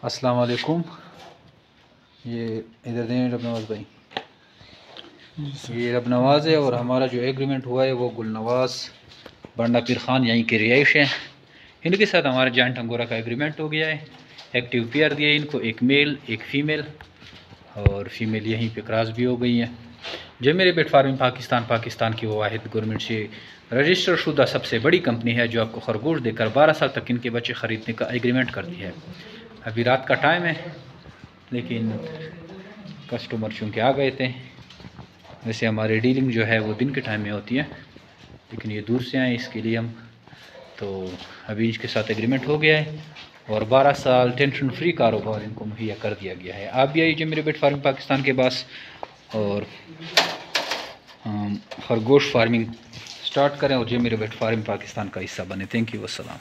السلام علیکم. یہ ادھر دیں رب نواز بھائی. یہ رب نواز ہے اور ہمارا جو ایگریمنٹ ہوا ہے وہ گل نواز بانڈا پیر خان یہیں کی رہائش ہے. ان کے ساتھ ہمارا جوائنٹ انگورا کا ایگریمنٹ ہو گیا ہے. ایکٹیو پیئر دیا ان کو، ایک میل ایک فیمیل، اور فیمیل یہیں پہ کراس بھی ہو گئی ہے. جو میرے بیٹ فارمنگ پاکستان کی وہ واحد گورنمنٹ سے رجسٹر شدہ سب سے بڑی کمپنی ہے جو آپ کو خرگوش دے کر 12 سال تک ان کے بچے خریدنے کا ایگریمنٹ کرتی ہے. ابھی رات کا ٹائم ہے لیکن کسٹمر چونکہ آ گئے تھے. ویسے ہماری ڈیلنگ جو ہے وہ دن کے ٹائم میں ہوتی ہے لیکن یہ دور سے آئیں اس کے لیے ہم تو ابھی اس کے ساتھ ایگریمنٹ ہو گیا ہے اور 12 سال ٹینشن فری کاروبار ان کو مہیا کر دیا گیا ہے. آپ بھی آئیے میرے بیٹ فارمنگ پاکستان کے پاس اور خرگوش فارمنگ سٹارٹ کریں اور جو میرے بیٹ فارمنگ پاکستان کا حصہ بنے. Thank you. السلام.